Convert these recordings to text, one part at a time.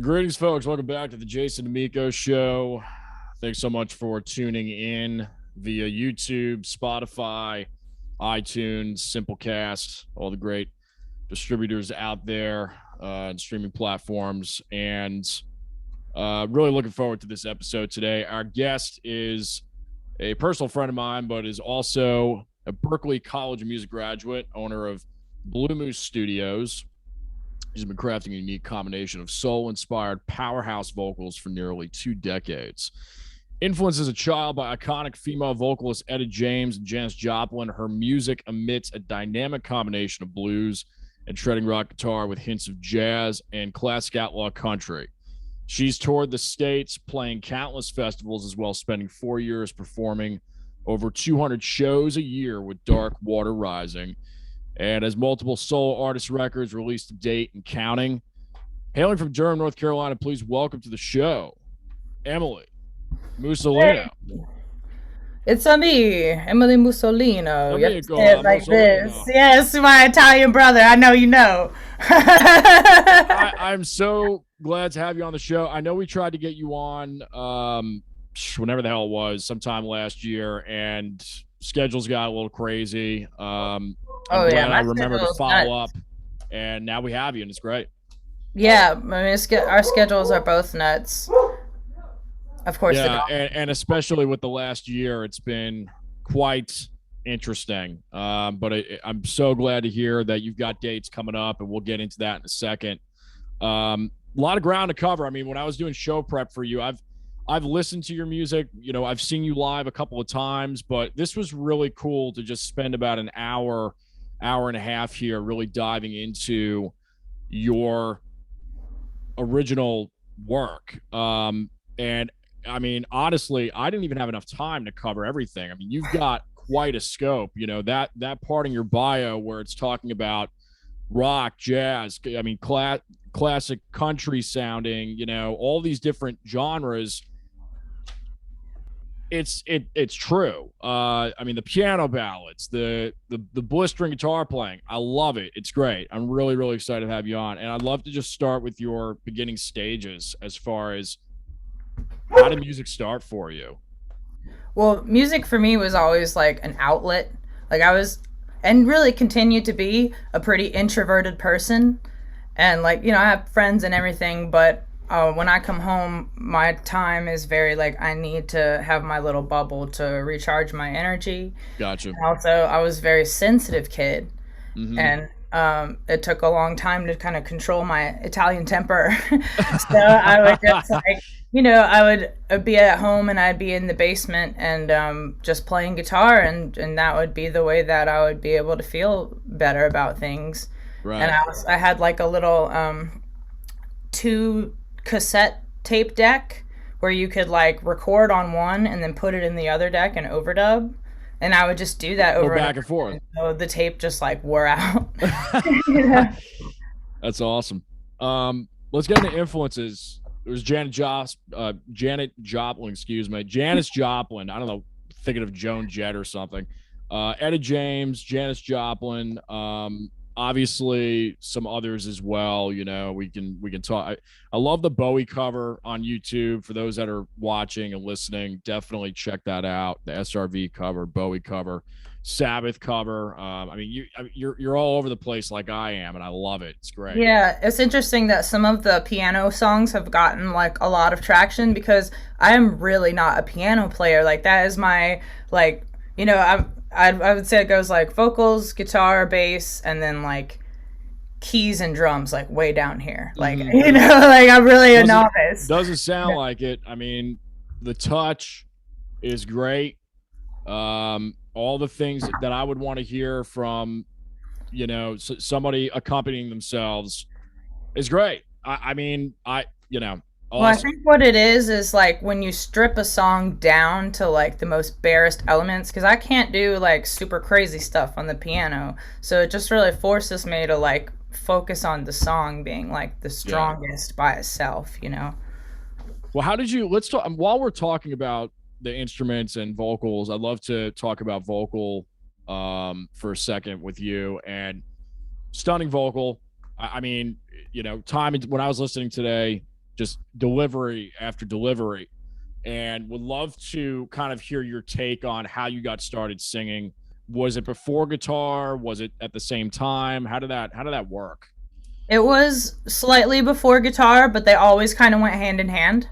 Greetings, folks. Welcome back to the Jason Damico Show. Thanks so much for tuning in via YouTube, Spotify, iTunes, Simplecast, all the great distributors out there and streaming platforms. And really looking forward to this episode today. Our guest is a personal friend of mine, but is also a Berklee College of Music graduate, owner of Blue Moose Studios. He's been crafting a unique combination of soul-inspired powerhouse vocals for nearly 2 decades. Influenced as a child by iconic female vocalists Etta James and Janis Joplin, her music emits a dynamic combination of blues and shredding rock guitar with hints of jazz and classic outlaw country. She's toured the States, playing countless festivals, as well as spending 4 years performing over 200 shows a year with Dark Water Rising, and has multiple solo artist records released to date and counting. Hailing from Durham, North Carolina, please welcome to the show, Emily Musolino. Hey, it's a me, Emily Musolino. You have to Damico, say it like this. Musolino. Yes, my Italian brother. I know you know. I'm so glad to have you on the show. I know we tried to get you on whenever the hell it was, sometime last year, and schedules got a little crazy. I'm glad I remembered to follow up, and now we have you, and it's great. Yeah, I mean, our schedules are both nuts. Of course, Yeah, and especially with the last year, it's been quite interesting. But I'm so glad to hear that you've got dates coming up, and we'll get into that in a second. A lot of ground to cover. I mean, when I was doing show prep for you, I've listened to your music. You know, I've seen you live a couple of times, but this was really cool to just spend about an hour and a half here, really diving into your original work. And I mean, honestly, I didn't even have enough time to cover everything. I mean, you've got quite a scope. You know, that part in your bio where it's talking about rock, jazz, I mean, classic country sounding, you know, all these different genres. It's true. I mean, the piano ballads, the blistering guitar playing, I love it. It's great. I'm really, really excited to have you on. And I'd love to just start with your beginning stages as far as how did music start for you? Well, music for me was always like an outlet. Like I was, and really continued to be a pretty introverted person. And like, I have friends and everything, but when I come home, my time is very like I need to have my little bubble to recharge my energy. Gotcha. And also, I was a very sensitive kid, Mm-hmm. and it took a long time to kind of control my Italian temper. So I would just like, I would be at home and I'd be in the basement and just playing guitar, and that would be the way that I would be able to feel better about things. And Right. I had like a little two cassette tape deck where you could like record on one and then put it in the other deck and overdub. And I would just do that Go over and back over. and forth. So the tape just like wore out. Yeah. That's awesome. Let's get into influences. It was Janet Joplin, excuse me. Janis Joplin. I don't know, thinking of Joan Jett or something. Etta James, Janis Joplin. Obviously some others as well. You know, we can talk. I love the Bowie cover on YouTube. For those that are watching and listening, definitely check that out. The SRV cover, Bowie cover, Sabbath cover. I mean, you're all over the place like I am, and I love it. It's great. Yeah, it's interesting that some of the piano songs have gotten like a lot of traction because I am really not a piano player. Like that is my like, I would say it goes like vocals, guitar, bass, and then like keys and drums like way down here. Like, Mhm. like I'm really a Doesn't novice. doesn't sound like it. I mean, the touch is great. All the things that I would want to hear from, somebody accompanying themselves is great. I mean, Well, I awesome. think what it is like when you strip a song down to like the most barest elements, because I can't do like super crazy stuff on the piano. So it just really forces me to like focus on the song being like the Yeah. strongest by itself. Well, how did you? Let's talk. While we're talking about the instruments and vocals, I'd love to talk about vocal for a second with you. And stunning vocal. I mean, time when I was listening today, just delivery after delivery, and would love to kind of hear your take on how you got started singing. Was it before guitar? Was it at the same time? How did that work? It was slightly before guitar, but they always kind of went hand in hand.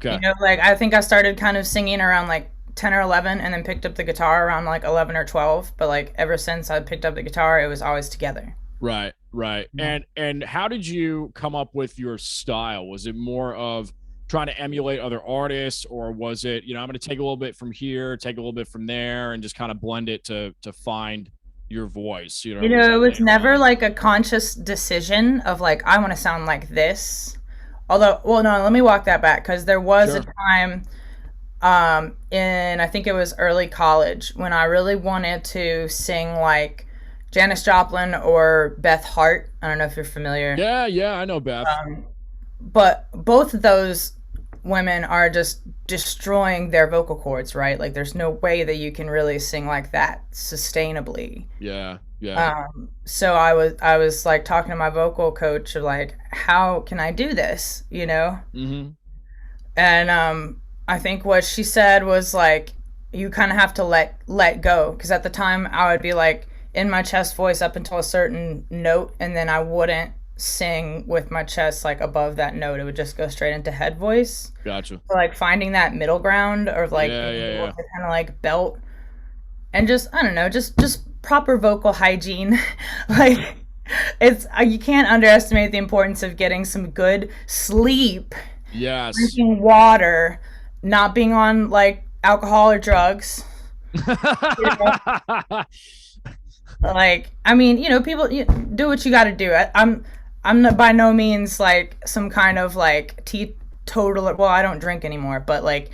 You Okay. know, like I think I started kind of singing around like 10 or 11 and then picked up the guitar around like 11 or 12, but like ever since I picked up the guitar, it was always together. Right, right. And how did you come up with your style? Was it more of trying to emulate other artists, or was it, I'm going to take a little bit from here, take a little bit from there, and just kind of blend it to find your voice? You Was know, it that was later never on? like a conscious decision of like, I want to sound like this. Although, well, no, let me walk that back because there was a Sure. time in, I think it was early college, when I really wanted to sing like Janis Joplin or Beth Hart. I don't know if you're familiar. Yeah, yeah, I know Beth. But both of those women are just destroying their vocal cords, right? Like there's no way that you can really sing like that sustainably. Yeah, yeah. So I was like talking to my vocal coach of like, how can I do this, you know? Mm-hmm. And I think what she said was like, you kind of have to let go, because at the time I would be like in my chest voice up until a certain note, and then I wouldn't sing with my chest like above that note. It would just go straight into head voice. Gotcha. So, like finding that middle ground of like Yeah, being yeah, able yeah. to kind of like belt and just, I don't know, just proper vocal hygiene. Like it's you can't underestimate the importance of getting some good sleep, Yes. drinking water, not being on like alcohol or drugs. You know? Like, I mean, people do what you got to do. I'm not, by no means like some kind of like teetotaler. Well, I don't drink anymore, but like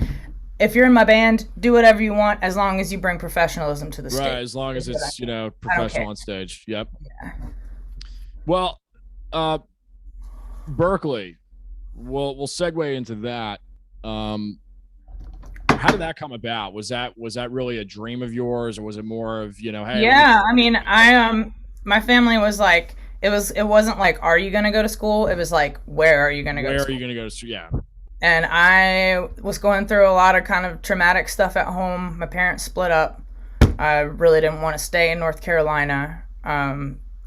if you're in my band, do whatever you want as long as you bring professionalism to the Right, stage. as long as it's, I don't care. professional on stage. Yep. Well, uh Berkeley, we'll segue into that. Um how did that come about? Was that really a dream of yours, or was it more of, hey, let me Yeah, I try mean, this? my family was like, it wasn't like, are you gonna go to school? It was like, where are you gonna go to Where are you school? going to go to? Yeah. And I was going through a lot of kind of traumatic stuff at home. My parents split up. I really didn't want to stay in North Carolina.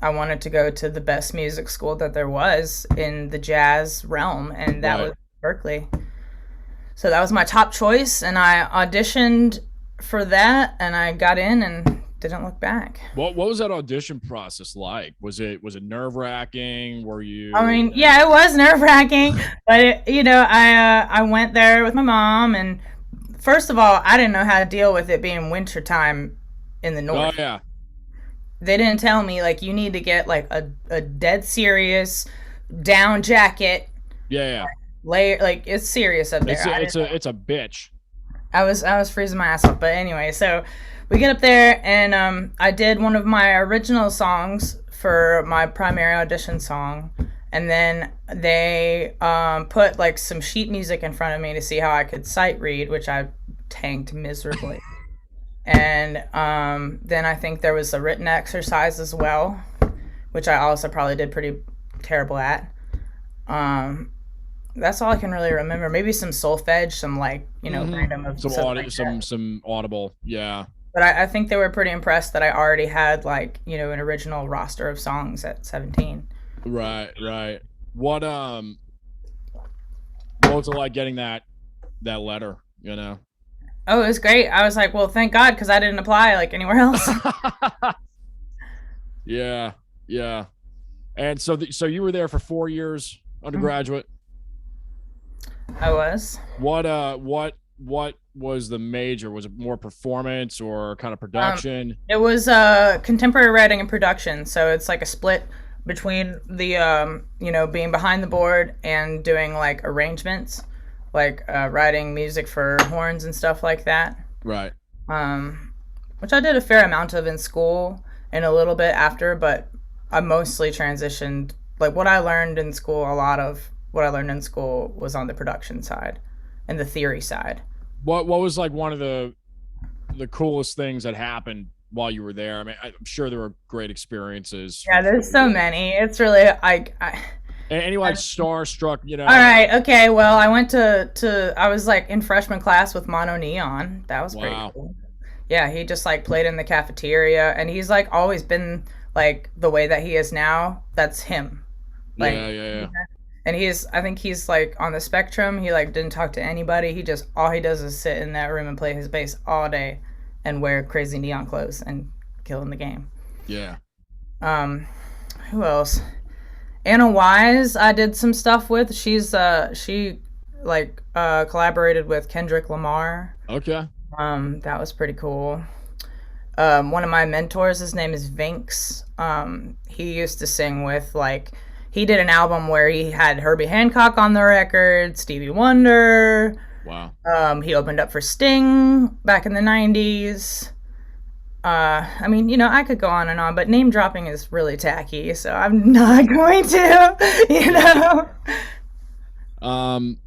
I wanted to go to the best music school that there was in the jazz realm, and that Right. was Berkeley. So that was my top choice, and I auditioned for that, and I got in and didn't look back. What was that audition process like? Was it nerve-wracking? Were I you mean, yeah, it was nerve wracking, but I went there with my mom, and first of all, I didn't know how to deal with it being winter time in the Oh north. yeah. They didn't tell me like you need to get like a dead serious down jacket, Yeah, yeah. layer, like it's serious up there. It's a, it's a it's a bitch. I was freezing my ass off. But anyway, so we get up there, and I did one of my original songs for my primary audition song, and then they put like some sheet music in front of me to see how I could sight read, which I tanked miserably. And then I think there was a written exercise as well, which I also probably did pretty terrible at. Um, that's all I can really remember. Maybe some solfege, some like Mm-hmm. random of Some stuff audio, like that. some audible. Yeah. But I think they were pretty impressed that I already had like an original roster of songs at 17. Right, right. What um what was it like getting that letter, Oh, it was great. I was like, well, thank God, because I didn't apply like anywhere else. Yeah, yeah. And so you were there for 4 years, undergraduate. I was. What was the major? Was it more performance or kind of Um, production? it was contemporary writing and production, so it's like a split between the being behind the board and doing like arrangements, like writing music for horns and stuff like that. Right. Um, which I did a fair amount of in school and a little bit after, but I mostly transitioned. Like what I learned in school, a lot of what I learned in school was on the production side and the theory side. What was like one of the coolest things that happened while you were there? I mean, I'm sure there were great experiences Yeah, with what there's you so did. many. It's really I Any like starstruck, All right. Okay. Well, I went to I was like in freshman class with Mono Neon. That was pretty Wow. cool. Yeah, he just like played in the cafeteria, and he's like always been like the way that he is now. That's him. Yeah, Like, yeah, yeah. and he's I think he's like on the spectrum. He like didn't talk to anybody. He just all he does is sit in that room and play his bass all day, and wear crazy neon clothes and kill in the game. Yeah. Um, who else? Anna Wise, I did some stuff with. She like collaborated with Kendrick Lamar. Okay. That was pretty cool. One of my mentors, his name is Vinks. He used to sing with like he did an album where he had Herbie Hancock on the record, Stevie Wonder. Wow. He opened up for Sting back in the '90s. I mean, I could go on and on, but name dropping is really tacky, so I'm not going to. Um,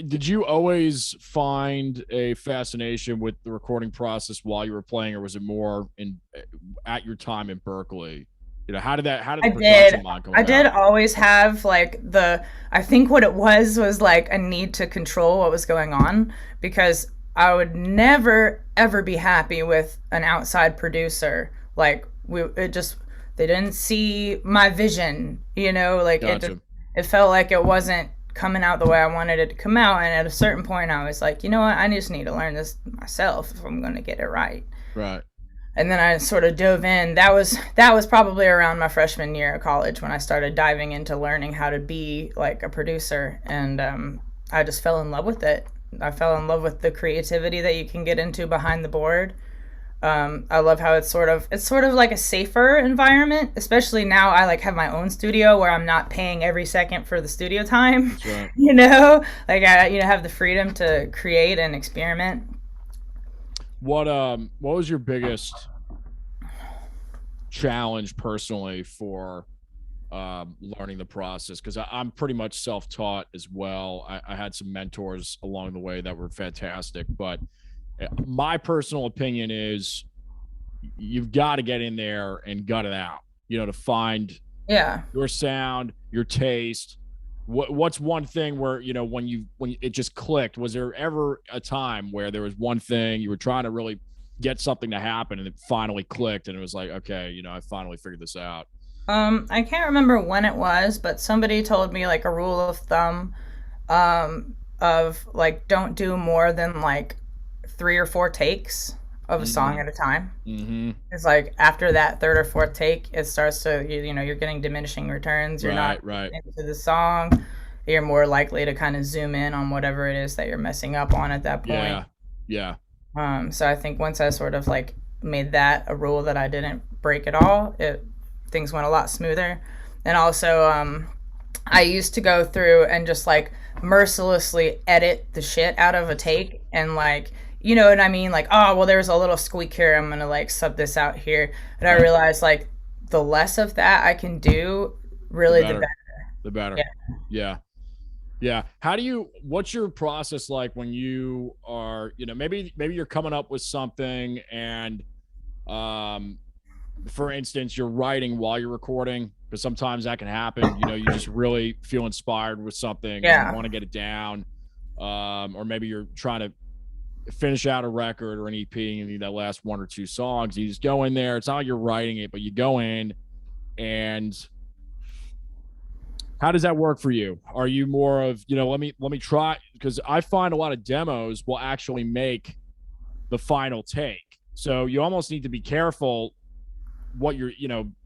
did you always find a fascination with the recording process while you were playing, or was it more in at your time in Berkeley? How did the I production did. line come I did about? always have like I think what it was like a need to control what was going on because I would never ever be happy with an outside producer. Like they didn't see my vision, like Gotcha. it felt like it wasn't coming out the way I wanted it to come out. And at a certain point, I was like, you know what? I just need to learn this myself if I'm going to get it right. Right. And then I sort of dove in. That was probably around my freshman year of college when I started diving into learning how to be like a producer, and I just fell in love with it. I fell in love with the creativity that you can get into behind the board. I love how it's sort of like a safer environment, especially now I like have my own studio where I'm not paying every second for the studio time. That's right. Like I have the freedom to create and experiment. What was your biggest challenge personally for learning the process? Because I'm pretty much self-taught as well. I had some mentors along the way that were fantastic, but my personal opinion is you've got to get in there and gut it out, to find Yeah. your sound, your taste. What's one thing where, when it just clicked? Was there ever a time where there was one thing you were trying to really get something to happen and it finally clicked and it was like, okay, I finally figured this out? I can't remember when it was, but somebody told me like a rule of thumb of like don't do more than like 3 or 4 takes of a song Mm-hmm. at a time. Mm-hmm. It's like after that third or fourth take, it starts to you're getting diminishing returns. You're not Right, right. into the song. You're more likely to kind of zoom in on whatever it is that you're messing up on at that point. Yeah. Yeah. So I think once I sort of like made that a rule that I didn't break at all, things went a lot smoother. And also, I used to go through and just like mercilessly edit the shit out of a take and like, you know what I mean? Like, oh, well, there's a little squeak here. I'm going to like sub this out here. And I Right. realized like the less of that I can do, The really the better. better. The better. Yeah. Yeah. Yeah. What's your process like when you are, maybe you're coming up with something and, um, for instance, you're writing while you're recording, because sometimes that can happen. You just really feel inspired with something and you Yeah. want to get it down. Or maybe you're trying to finish out a record or an EP and you need that last 1 or 2 songs. You just go in there. It's not like you're writing it, but you go in and how does that work for you? Are you more of, let me try, because I find a lot of demos will actually make the final take. So you almost need to be careful what you're,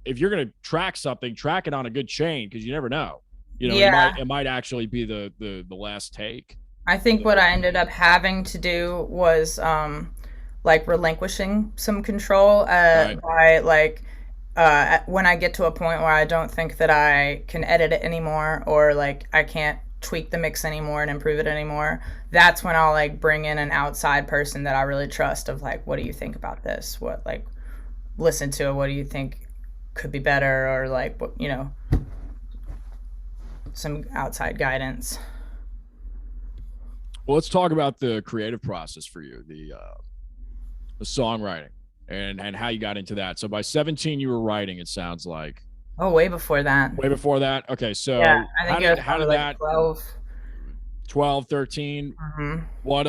if you're going to track something, track it on a good chain, because you never know. Yeah. It might actually be the last take. I think what I ended up having to do was like relinquishing some control Right. by like when I get to a point where I don't think that I can edit it anymore or like I can't tweak the mix anymore and improve it anymore. That's when I'll like bring in an outside person that I really trust of like, what do you think about this? What like listen to it. What do you think could be better or like what some outside guidance. Well, let's talk about the creative process for you, the songwriting and how you got into that. So by 17, you were writing, it sounds like. Oh, way before that. Way before that. Okay, Yeah, so I think it was how probably did like that 12. 12, 13? Hmm. What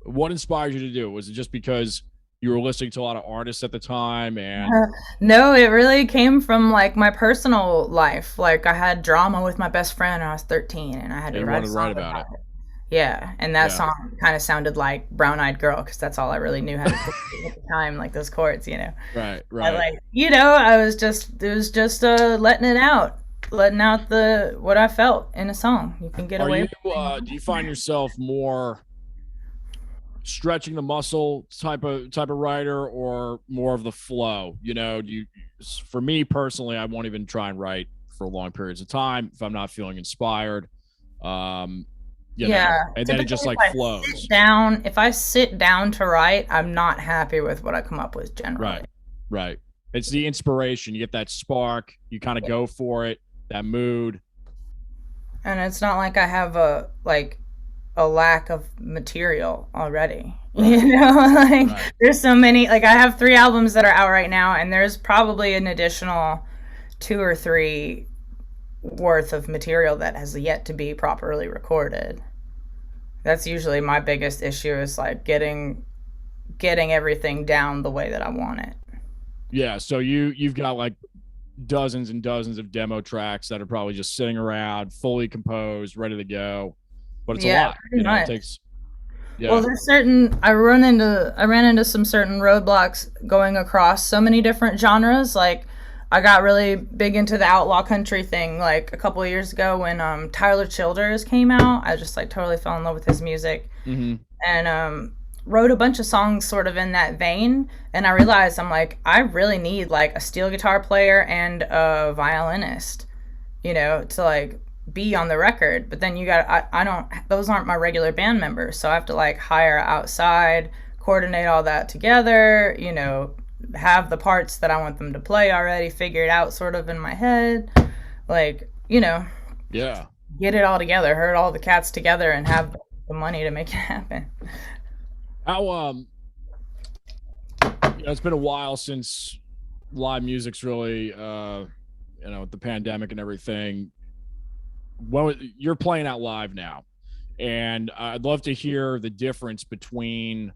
what inspired you to do it? Was it just because you were listening to a lot of artists at the time and No, it really came from like my personal life. Like I had drama with my best friend when I was 13 and I had to you write a wanted to write song about it? about it. Yeah, and that Yeah. song kind of sounded like Brown Eyed Girl because that's all I really knew how to do at the time, like those chords. Right, I right. like, it was just letting it out, letting out the what I felt in a song. You can get Are away you with saying do you find yourself more stretching the muscle type of writer or more of the flow? Do you for me personally, I won't even try and write for long periods of time if I'm not feeling inspired. Um, Yeah, and then it typically just like flows. if I sit down to write, I'm not happy with what I come up with generally. Right. Right. It's the inspiration. You get that spark, you kind of go for it, that mood. And it's not like I have a lack of material already. Right. Like Right. there's so many, like I have 3 albums that are out right now and there's probably an additional two or three worth of material that has yet to be properly recorded. That's usually my biggest issue is like getting everything down the way that I want it. Yeah. So you've got like dozens and dozens of demo tracks that are probably just sitting around, fully composed, ready to go. But it's a Yeah, lot. pretty It much. takes Well, yeah. there's certain I ran into some certain roadblocks going across so many different genres. Like I got really big into the outlaw country thing like a couple of years ago when Tyler Childers came out. I just like totally fell in love with his music Hmm. and wrote a bunch of songs sort of in that vein. And I realized I'm like I really need like a steel guitar player and a violinist, to like be on the record. But then I don't, those aren't my regular band members. So I have to like hire outside, coordinate all that together, have the parts that I want them to play already figured out sort of in my head. Like, Yeah. get it all together, herd all the cats together and have the money to make it happen. How it's been a while since live music's really with the pandemic and everything. Well, you're playing out live now, and I'd love to hear the difference between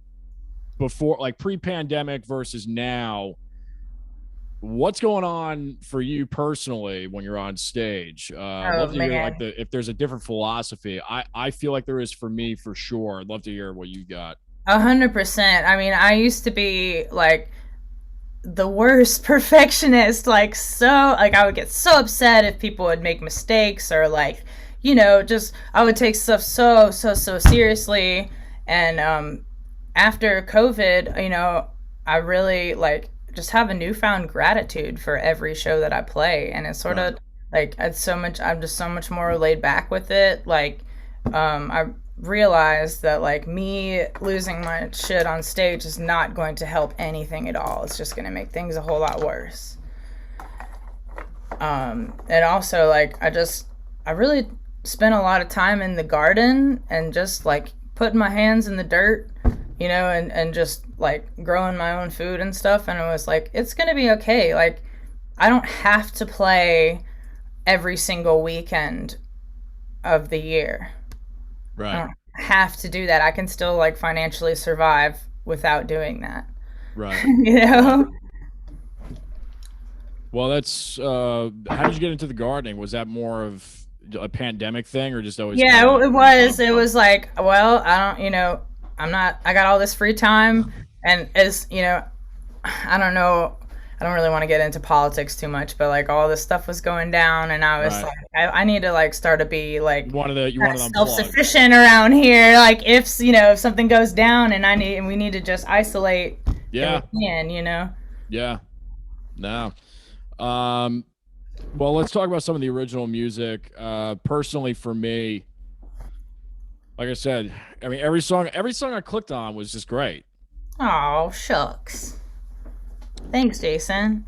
before, like pre-pandemic versus now. What's going on for you personally when you're on stage? I'd Oh love to hear like man. the if there's a different philosophy. I feel like there is for me for sure. I'd love to hear what you got. 100%. I mean, I used to be like the worst perfectionist, like so like I would get so upset if people would make mistakes or like just I would take stuff so seriously. And after COVID, I really like just have a newfound gratitude for every show that I play, and it's sort Right. of like I'm just so much more laid back with it. Like I realized that like me losing my shit on stage is not going to help anything at all. It's just going to make things a whole lot worse. And also like I really spent a lot of time in the garden and just like putting my hands in the dirt, and just like growing my own food and stuff. And it was like, it's going to be okay. Like I don't have to play every single weekend of the year. I Right. don't have to do that. I can still like financially survive without doing that. Right. you Right. know? Well, that's how did you get into the gardening? Was that more of a pandemic thing or just always kind Yeah, of it what you thought was. It about? was like, well, I don't, I'm not. I got all this free time, and as I don't know. I don't really want to get into politics too much, but like all this stuff was going down, and I was Right. like, I need to like start to be like You kind of wanted to self unplug. sufficient around here. Like if something goes down, and we need to just isolate if Yeah. we can. Yeah. No. Um well, let's talk about some of the original music. Personally for me, like I said, I mean every song I clicked on was just great. Oh shucks. Thanks, Jason.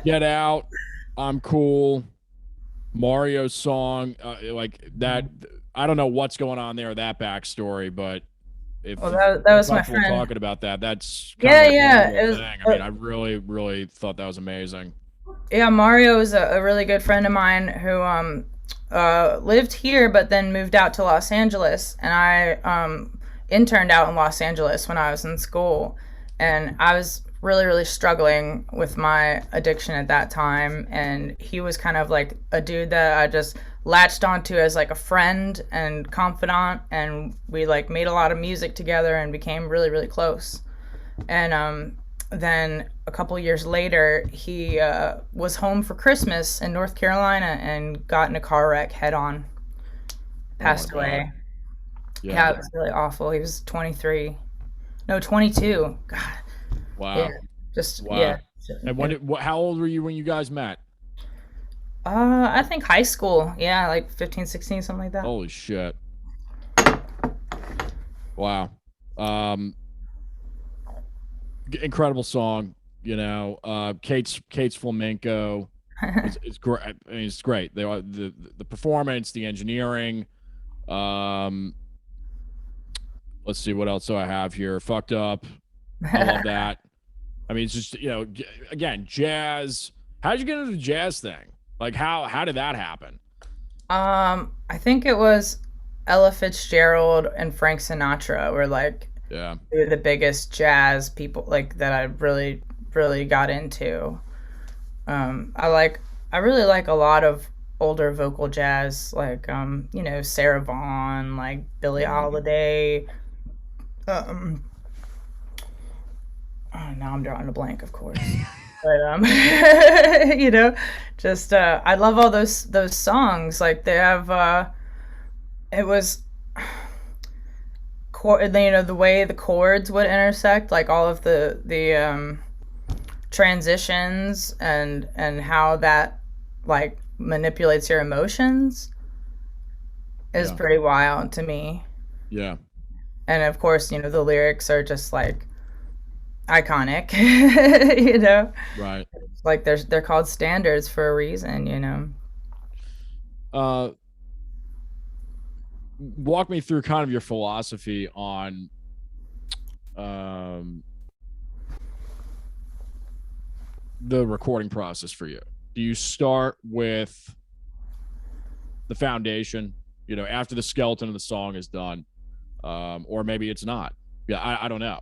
Get Out, I'm Cool, Mario's song, like that. I don't know what's going on there, that backstory, but Well, if that you're was my comfortable friend. talking about that, that's kind of Yeah, like a yeah. memorable It was. thing. I mean, I really, really thought that was amazing. Yeah, Mario is a really good friend of mine who lived here but then moved out to Los Angeles, and I interned out in Los Angeles when I was in school, and I was really struggling with my addiction at that time, and he was kind of like a dude that I just latched onto as like a friend and confidant, and we like made a lot of music together and became really close. And then a couple years later, he was home for Christmas in North Carolina and got in a car wreck head on, Oh my passed God. away. Yeah. Yeah, it was really awful. He was 23. No, 22. God. Yeah. Wow. Just, yeah. Wow. And how old were you when you guys met? I think high school. Yeah, like 15, 16, something like that. Holy shit. Wow. Um, incredible song. Kate's flamenco is great. I mean, it's great. They are the performance, the engineering. Um, let's see what else do I have here. Fucked up. I love that. I mean, it's just again, jazz. How did you get into the jazz thing? Like, how did that happen? I think it was Ella Fitzgerald and Frank Sinatra were like Yeah, two of the biggest jazz people like that I really got into. I really like a lot of older vocal jazz, like Sarah Vaughan, like Billie mm-hmm. Holiday. Um, oh, now I'm drawing a blank, of course. But you know, just I love all those songs. Like they have it was the way the chords would intersect, like all of the transitions and how that like manipulates your emotions is Yeah, pretty wild to me. yeah, And of course, the lyrics are just like iconic. you know, right. like they're called standards for a reason. Uh, walk me through kind of your philosophy on um the recording process for you. Do you start with the foundation, after the skeleton of the song is done, or maybe it's not? Yeah, I don't know.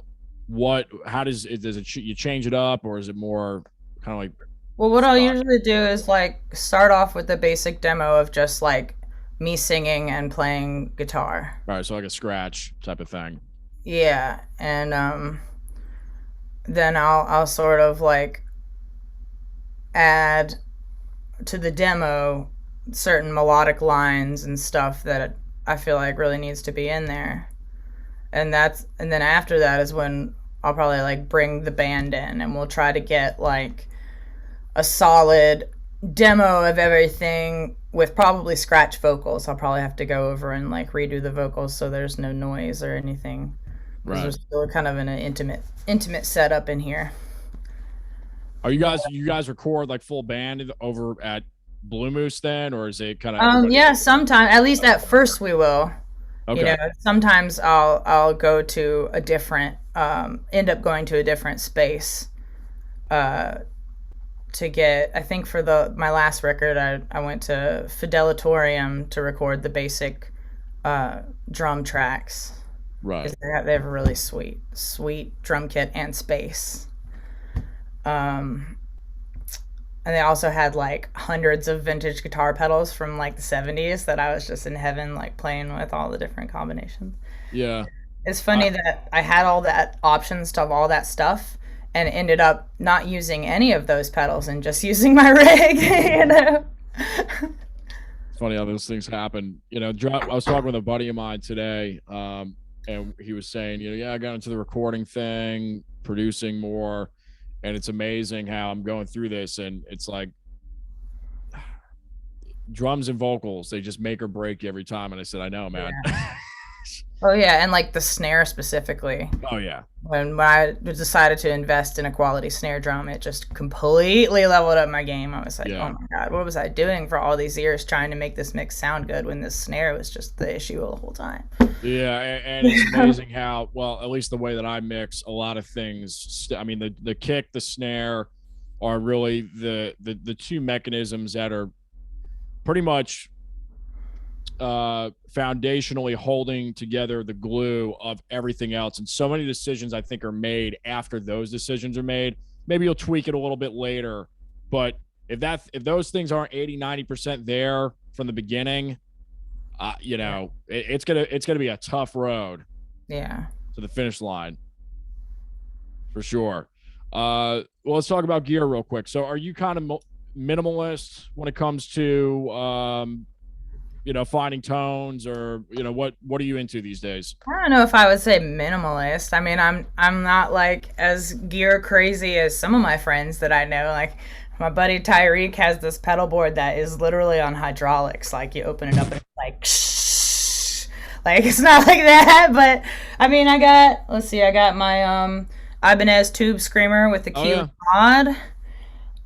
How does it, you change it up, or is it more kind of like Well, what I'll stock? usually do is like start off with the basic demo of just like me singing and playing guitar. All right, so like a scratch type of thing. Yeah, and then I'll sort of like add to the demo certain melodic lines and stuff that I feel like really needs to be in there. And then after that is when I'll probably like bring the band in and we'll try to get like a solid demo of everything with probably scratch vocals. I'll probably have to go over and like redo the vocals so there's no noise or anything because we're Right. still kind of in an intimate setup in here. Are you guys record like full band over at Blue Moose then, or is it kind of everybody? Yeah, sometimes at least at first we will. Okay. Sometimes I'll go to a different end up going to a different space uh to get. I think for the my last record I went to Fidelatorium to record the basic drum tracks Right. because they have a really sweet drum kit and space. Um and they also had like hundreds of vintage guitar pedals from like the 70s that I was just in heaven like playing with all the different combinations. Yeah. It's I, funny that I had all that options to all that stuff and ended up not using any of those pedals and just using my rig, you know. it's funny how those things happen. I was talking with a buddy of mine today, and he was saying, yeah, I got into the recording thing, producing more, and it's amazing how I'm going through this, and it's like drums and vocals, they just make or break you every time. And I said, I know, man. Yeah. Oh yeah, and like the snare specifically. Oh yeah, When I decided to invest in a quality snare drum, it just completely leveled up my game. I was like, oh yeah, my god, what was I doing for all these years trying to make this mix sound good when this snare was just the issue the whole time? yeah. And it's amazing how well, at least the way that I mix a lot of things. I mean, the kick, the snare, are really the two mechanisms that are pretty much foundationally holding together the glue of everything else. And so many decisions I think are made after those decisions are made. Maybe you'll tweak it a little bit later, but if those things aren't 80-90% there from the beginning, it's gonna be a tough road. Yeah. To the finish line, for sure. Well, let's talk about gear real quick. So, are you kind of minimalist when it comes to finding tones, or what are you into these days? I don't know if I would say minimalist. I mean, I'm not like as gear crazy as some of my friends that I know. Like my buddy Tyreek has this pedal board that is literally on hydraulics. Like you open it up and it's like shh. Like it's not like that, but I mean, I got my Ibanez tube screamer with the cube mod.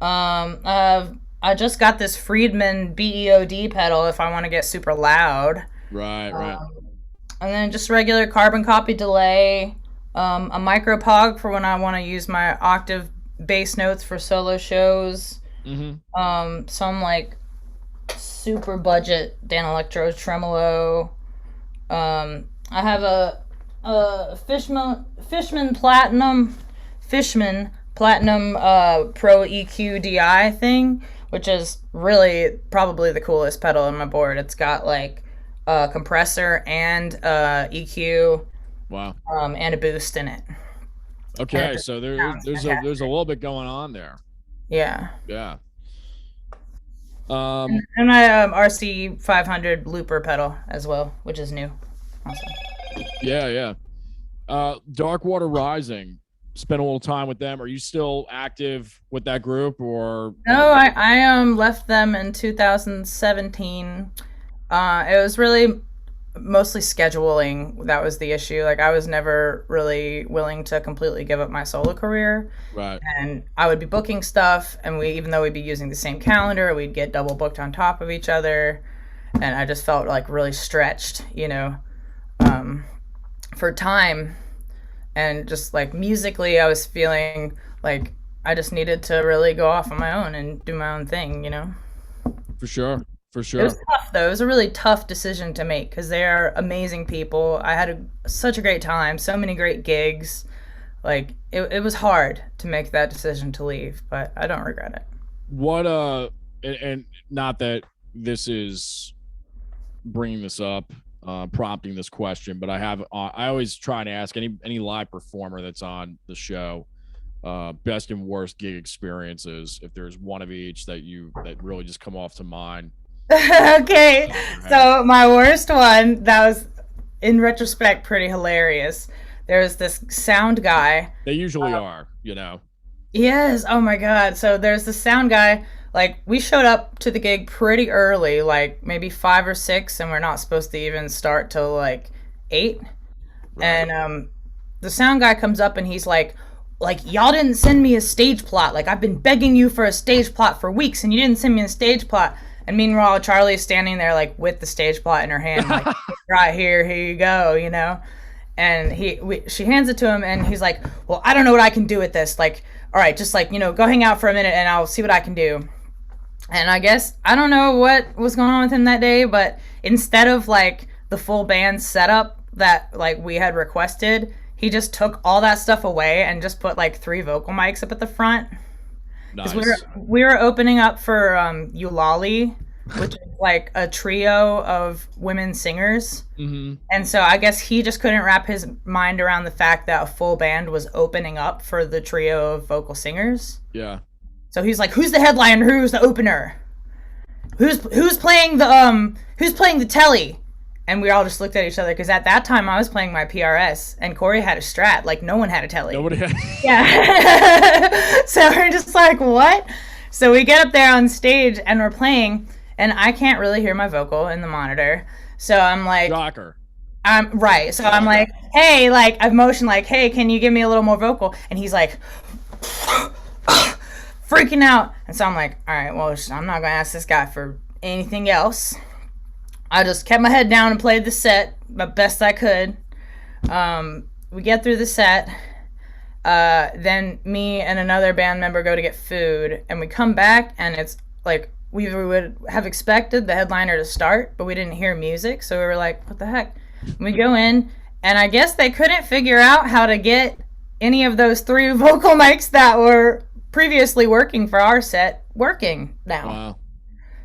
I just got this Friedman BEOD pedal if I want to get super loud. Right. And then just regular carbon copy delay, a micro pog for when I want to use my octave bass notes for solo shows. Mm-hmm. Some like super budget Dan Electro tremolo. I have a Fishman Platinum Pro EQ DI thing, which is really probably the coolest pedal in my board. It's got like a compressor and EQ. Wow. And a boost in it. Okay, so there's a little bit going on there. Yeah. Yeah. And my RC 500 looper pedal as well, which is new. Awesome. Yeah. Dark Water Rising. Spent a little time with them. Are you still active with that group, or? No, I left them in 2017. It was really mostly scheduling that was the issue. Like I was never really willing to completely give up my solo career. Right. And I would be booking stuff, and even though we'd be using the same calendar, we'd get double booked on top of each other, and I just felt like really stretched, for time. And just like musically, I was feeling like I just needed to really go off on my own and do my own thing, For sure. It was tough, though. It was a really tough decision to make because they are amazing people. I had such a great time, so many great gigs. Like, it was hard to make that decision to leave, but I don't regret it. What, and not that this is bringing this up, prompting this question, but I always try to ask any live performer that's on the show, best and worst gig experiences, if there's one of each that really just come off to mind. Okay, so my worst one, that was in retrospect pretty hilarious. There was this sound guy. They usually are, Yes, oh my god. So there's this sound guy. Like, we showed up to the gig pretty early, like maybe 5 or 6, and we're not supposed to even start till like 8. Right. And the sound guy comes up and he's like, y'all didn't send me a stage plot. Like, I've been begging you for a stage plot for weeks, and you didn't send me a stage plot. And meanwhile, Charlie's standing there, like, with the stage plot in her hand, like, right here you go, And she hands it to him, and he's like, well, I don't know what I can do with this. Like, all right, just, like, go hang out for a minute, and I'll see what I can do. And I guess, I don't know what was going on with him that day, but instead of, like, the full band setup that, like, we had requested, he just took all that stuff away and just put, like, 3 vocal mics up at the front. Nice. We were opening up for Eulalie, which is like a trio of women singers. Mm-hmm. And so I guess he just couldn't wrap his mind around the fact that a full band was opening up for the trio of vocal singers. Yeah. So he's like, "Who's the headliner? Who's the opener? Who's playing the telly?" And we all just looked at each other because at that time I was playing my PRS and Corey had a Strat. Like, no one had a telly. Nobody had. Yeah. So we're just like, what? So we get up there on stage and we're playing, and I can't really hear my vocal in the monitor. So I'm like, shocker. I'm right. So I'm like, hey, like I've motioned like, hey, can you give me a little more vocal? And he's like, freaking out. And so I'm like, all right, well, I'm not gonna ask this guy for anything else. I just kept my head down and played the set the best I could. We get through the set. Then me and another band member go to get food, and we come back, and it's like we would have expected the headliner to start, but we didn't hear music, so we were like, what the heck? We go in, and I guess they couldn't figure out how to get any of those three vocal mics that were previously working for our set working now. Wow.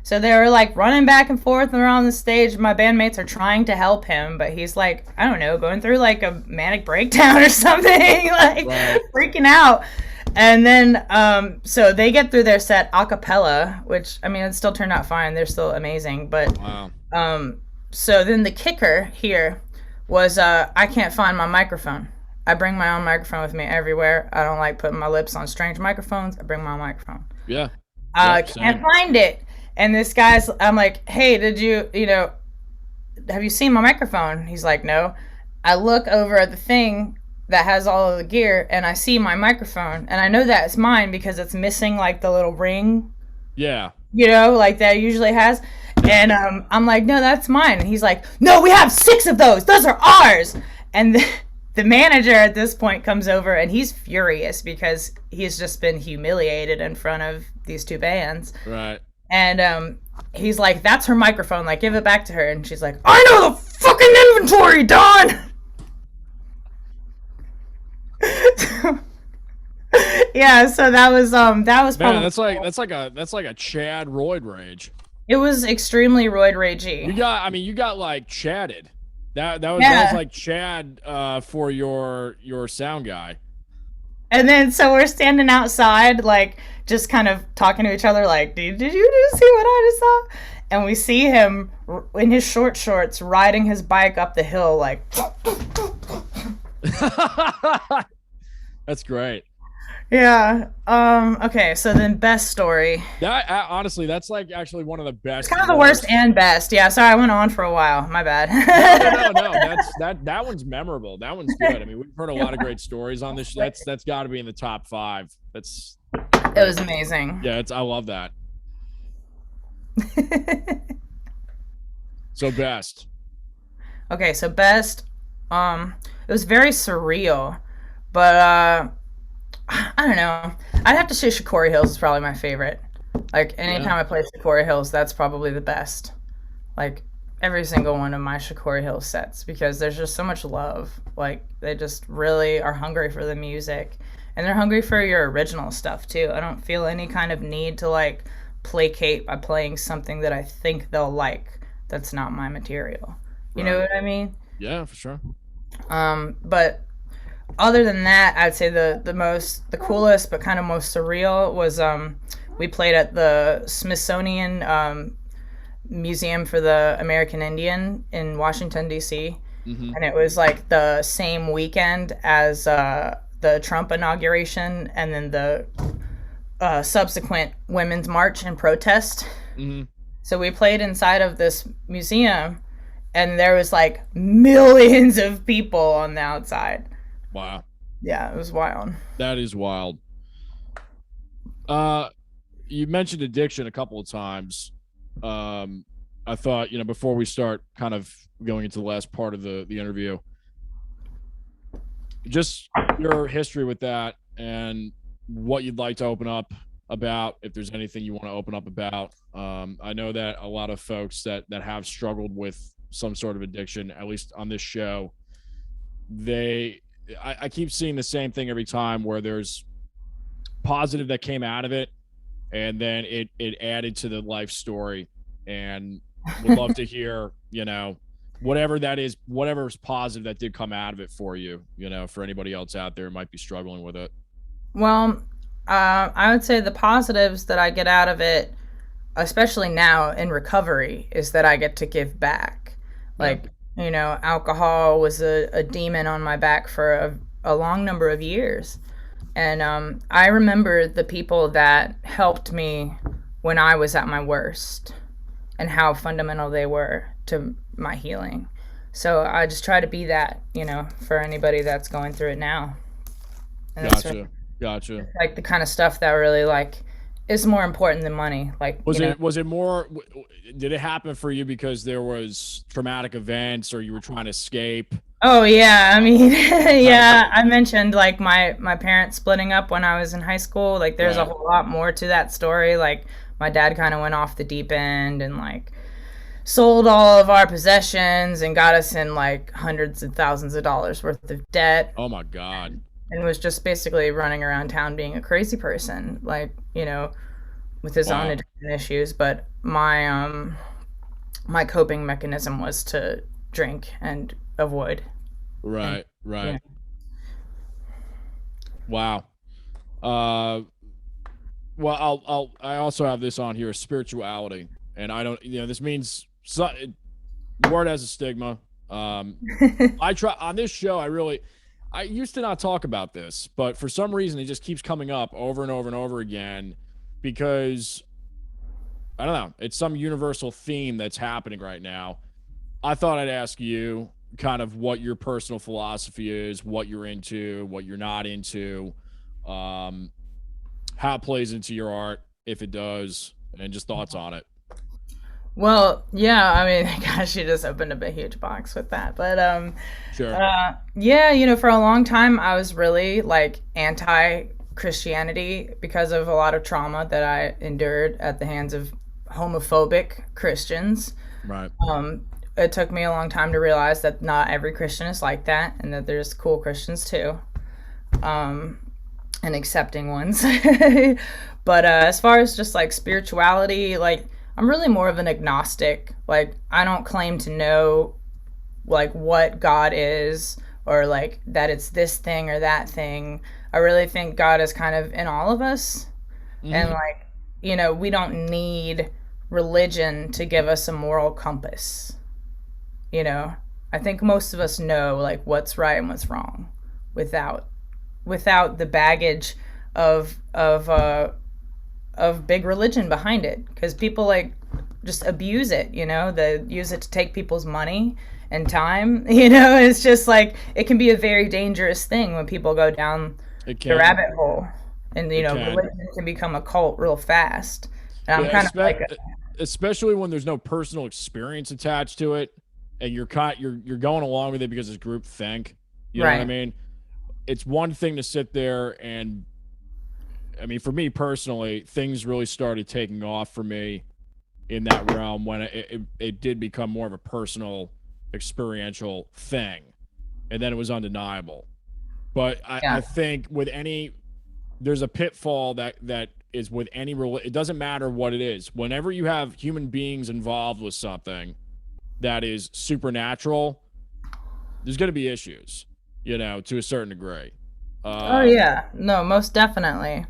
So they were like running back and forth around the stage. My bandmates are trying to help him, but he's like, I don't know, going through like a manic breakdown or something, like freaking out. And then, so they get through their set a cappella, which, I mean, it still turned out fine. They're still amazing. But, so then the kicker here was, I can't find my microphone. I bring my own microphone with me everywhere. I don't like putting my lips on strange microphones. I bring my own microphone. Yeah. Can't find it. And this guy's, I'm like, hey, did you know, have you seen my microphone? He's like, no. I look over at the thing that has all of the gear, and I see my microphone, and I know that it's mine because it's missing like the little ring. Yeah. You know, like that it usually has. And I'm like, no, that's mine. And he's like, no, we have 6 of those. Those are ours. And the manager at this point comes over, and he's furious because he's just been humiliated in front of these 2 bands. Right. And he's like, that's her microphone. Like, give it back to her. And she's like, I know the fucking inventory, Don! Yeah, so that was probably, man, that's like a Chad roid rage. It was extremely roid ragey. You got like chatted. That was like Chad for your sound guy. And then so we're standing outside, like just kind of talking to each other, like, did you just see what I just saw? And we see him in his short shorts riding his bike up the hill, like. That's great. Yeah. Okay. So then, best story. That honestly, that's like actually one of the best. It's kind of the worst and best. Yeah. Sorry, I went on for a while. My bad. No. That one's memorable. That one's good. I mean, we've heard a lot of great stories on this. That's got to be in the top 5. It was amazing. Yeah. I love that. So best. Okay. So best. It was very surreal, but I don't know. I'd have to say Shikori Hills is probably my favorite. Like, anytime I play Shikori Hills, that's probably the best. Like, every single one of my Shikori Hills sets, because there's just so much love. Like, they just really are hungry for the music. And they're hungry for your original stuff, too. I don't feel any kind of need to, like, placate by playing something that I think they'll like that's not my material. You know what I mean? Yeah, for sure. But other than that, I'd say the coolest but kind of most surreal was we played at the Smithsonian Museum for the American Indian in Washington, D.C. Mm-hmm. And it was like the same weekend as the Trump inauguration and then the subsequent Women's March and protest. Mm-hmm. So we played inside of this museum, and there was like millions of people on the outside. Wow. Yeah, it was wild. That is wild. You mentioned addiction a couple of times. I thought, before we start kind of going into the last part of the interview, just your history with that and what you'd like to open up about, if there's anything you want to open up about. I know that a lot of folks that have struggled with some sort of addiction, at least on this show, I keep seeing the same thing every time, where there's positive that came out of it, and then it added to the life story. And would love to hear, whatever that is, whatever's positive that did come out of it for you, for anybody else out there who might be struggling with it. Well, I would say the positives that I get out of it, especially now in recovery, is that I get to give back. Like, alcohol was a demon on my back for a long number of years. And I remember the people that helped me when I was at my worst and how fundamental they were to my healing. So I just try to be that, for anybody that's going through it now. And Gotcha. Like the kind of stuff that really is more important than money. Like, was it more, did it happen for you because there was traumatic events, or you were trying to escape, Oh yeah, I mean, Right, yeah, I mentioned like my parents splitting up when I was in high school. Like there's a right. whole lot more to that story. Like my dad kind of went off the deep end and like sold all of our possessions and got us in like hundreds of thousands of dollars worth of debt Oh my God. and was just basically running around town being a crazy person, like, with his own Wow. addiction issues. But my coping mechanism was to drink and avoid and Right, you right. know. Wow. Uh, well, I also have this on here, spirituality, and I don't, this means the word has a stigma. Um, I try on this show. I used to not talk about this, but for some reason, it just keeps coming up over and over and over again because I don't know. It's some universal theme that's happening right now. I thought I'd ask you kind of what your personal philosophy is, what you're into, what you're not into, um, how it plays into your art, if it does, and just thoughts on it. Well, yeah, I mean, gosh, you just opened up a huge box with that. But Sure. yeah, for a long time I was really like anti Christianity because of a lot of trauma that I endured at the hands of homophobic Christians. Right. It took me a long time to realize that not every Christian is like that, and that there's cool Christians too, and accepting ones. But as far as just like spirituality, like I'm really more of an agnostic. Like I don't claim to know like what God is or like that it's this thing or that thing. I really think God is kind of in all of us, and Mm-hmm. like we don't need religion to give us a moral compass. You know, I think most of us know like what's right and what's wrong without the baggage of big religion behind it, because people like just abuse it. They use it to take people's money and time. It's just like it can be a very dangerous thing when people go down It the can. rabbit hole, and It can. religion can become a cult real fast. And I'm Yeah, kind of like, especially when there's no personal experience attached to it, and you're going along with it because it's group think. You know what I right, mean? It's one thing to sit there and I mean, for me personally, things really started taking off for me in that realm when it did become more of a personal, experiential thing, and then it was undeniable. But yeah, I think with any, there's a pitfall that is with any it doesn't matter what it is. Whenever you have human beings involved with something that is supernatural, there's going to be issues, to a certain degree. oh Um, yeah, no, most definitely.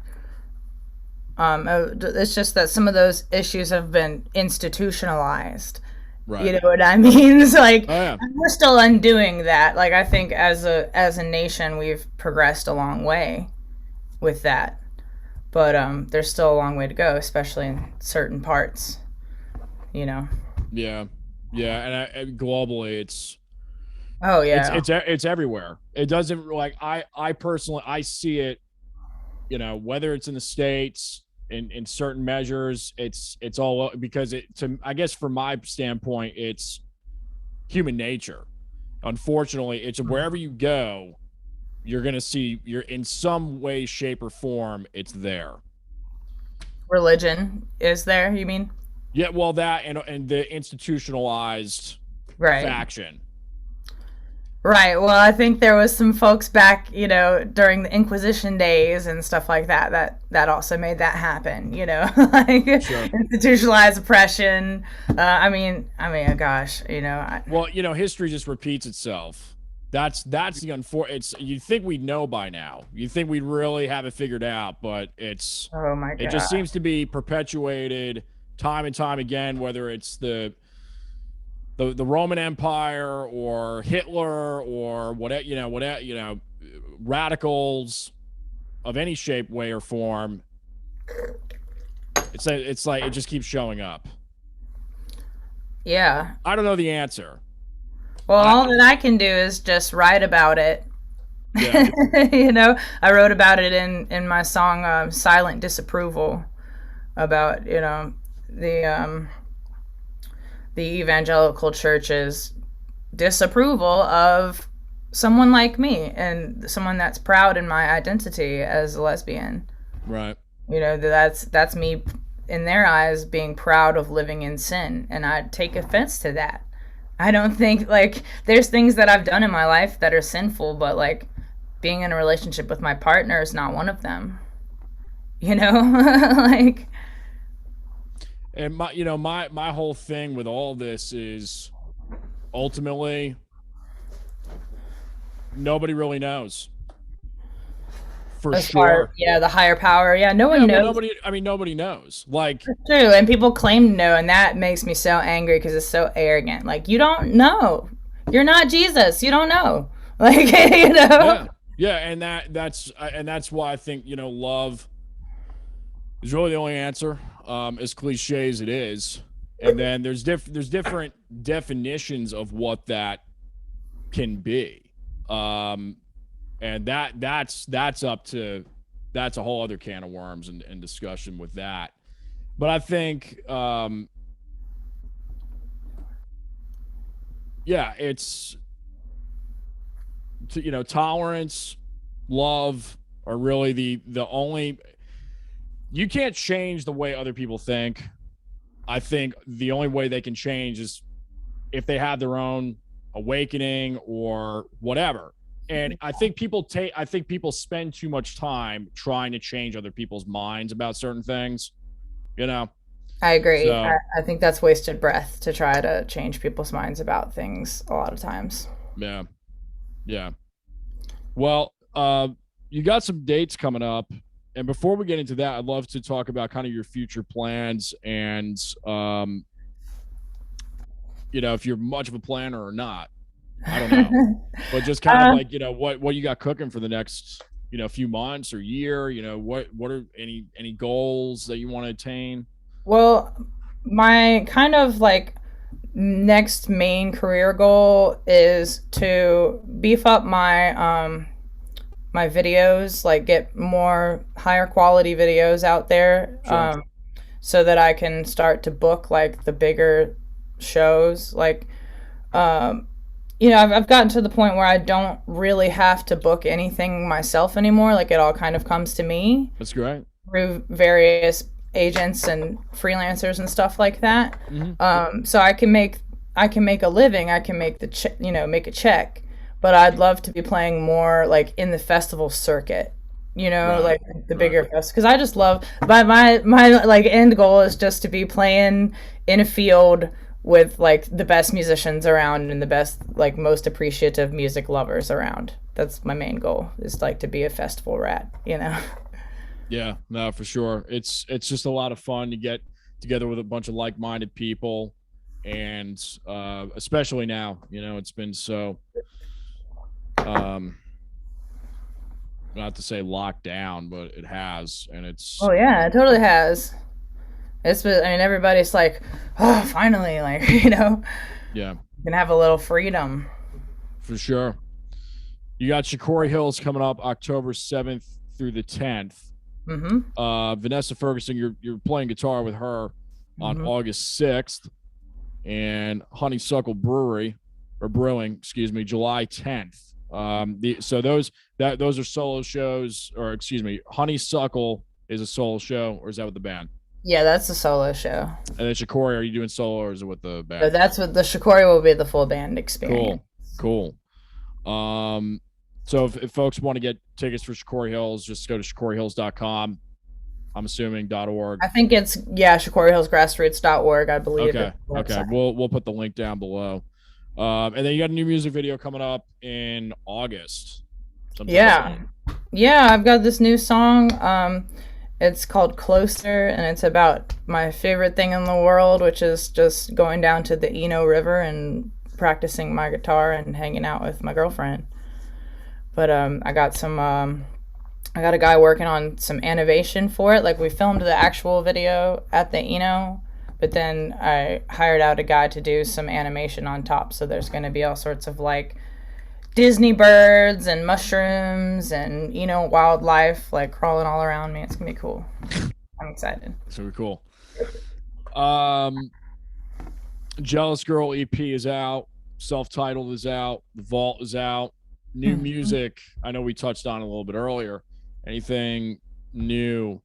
It's just that some of those issues have been institutionalized. You right. know what I mean? It's like Oh yeah. we're still undoing that. Like I think as a nation we've progressed a long way with that, but there's still a long way to go, especially in certain parts. You know. Yeah. Yeah, and globally, Oh it's yeah. it's it's everywhere. It doesn't like I personally I see it. Whether it's in the states in certain measures, it's all because it to I guess from my standpoint, it's human nature. Unfortunately, it's wherever you go, you're gonna see you're in some way, shape, or form. It's there. Religion is there? You mean? Yeah, well, that and the institutionalized Right. faction. Right. Well, I think there was some folks back, during the Inquisition days and stuff like that, that also made that happen. Like Sure. institutionalized oppression. Oh gosh, Well, history just repeats itself. That's the unfortunate. It's you think we'd know by now. You think we'd really have it figured out, but oh my it just god. seems to be perpetuated time and time again. Whether it's the Roman Empire or Hitler or whatever radicals of any shape, way, or form. It's like it just keeps showing up. Yeah. I don't know the answer. Well, I all that I can do is just write about it. Yeah. I wrote about it in my song "Silent Disapproval," about the um, the evangelical church's disapproval of someone like me and someone that's proud in my identity as a lesbian. Right. You know, that's me in their eyes being proud of living in sin, and I take offense to that. I don't think like there's things that I've done in my life that are sinful, but like being in a relationship with my partner is not one of them. You know, like And my whole thing with all this is ultimately nobody really knows for as far sure. yeah, the higher power, yeah, no Yeah, one well, knows. nobody knows. Like, True, and people claim to know, and that makes me so angry because it's so arrogant. Like you don't know, you're not Jesus, you don't know. Like you know. yeah, yeah, and that's why I think love is really the only answer. As cliche as it is, and then there's different definitions of what that can be, and that's up to that's a whole other can of worms and discussion with that. But I think, yeah, it's tolerance, love are really the only. You can't change the way other people think. I think the only way they can change is if they have their own awakening or whatever. And I think people spend too much time trying to change other people's minds about certain things, you know. I agree. So, I think that's wasted breath to try to change people's minds about things a lot of times. yeah. Yeah. Well, you got some dates coming up, and before we get into that, I'd love to talk about kind of your future plans and if you're much of a planner or not. I don't know. But just kind of uh, like, what you got cooking for the next, few months or year, what are any goals that you want to attain? well, my kind of like next main career goal is to beef up my videos, like get more higher quality videos out there, Sure. so that I can start to book like the bigger shows. Like, um, I've gotten to the point where I don't really have to book anything myself anymore. Like, it all kind of comes to me That's great. through various agents and freelancers and stuff like that. Hmm. So I can make a living. I can make make a check. But I'd love to be playing more like in the festival circuit. Right. Like the Right. bigger fest, because I just love my like end goal is just to be playing in a field with like the best musicians around and the best like most appreciative music lovers around. That's my main goal, is like to be a festival rat. Yeah, no, for sure. It's just a lot of fun to get together with a bunch of like-minded people, and especially now, it's been so, um not to say locked down, but it has, and it's Oh yeah, it totally has. I mean, everybody's like, oh, finally, like yeah, you can have a little freedom. for sure. You got Shikori Hills coming up October 7th through the 10th. Mm-hmm. Vanessa Ferguson, you're playing guitar with her on Mm-hmm. August 6th, and Honeysuckle Brewery or Brewing, excuse me, July 10th. Those are solo shows, or excuse me, Honeysuckle is a solo show, or is that with the band? Yeah, that's a solo show. And then Shikori, are you doing solo or is it with the So band? that's what the Shikori will be, the full band experience. Cool, cool. Um, so if folks want to get tickets for Shikori Hills, just go to shikorihills.com. I'm assuming .org. I think it's, yeah, ShikoriHillsGrassroots.org, I believe. Okay, Is the okay. website. We'll put the link down below. And then you got a new music video coming up in August, sometime Yeah. soon. Yeah, I've got this new song. It's called Closer, and it's about my favorite thing in the world, which is just going down to the Eno River and practicing my guitar and hanging out with my girlfriend. But I got a guy working on some animation for it. Like, we filmed the actual video at the Eno, but then I hired out a guy to do some animation on top. So there's going to be all sorts of like Disney birds and mushrooms and wildlife like crawling all around me. It's gonna be cool. I'm excited. It's gonna be cool. Um, Jealous Girl EP is out. Self-titled is out. The Vault is out. new music. I know we touched on a little bit earlier. Anything new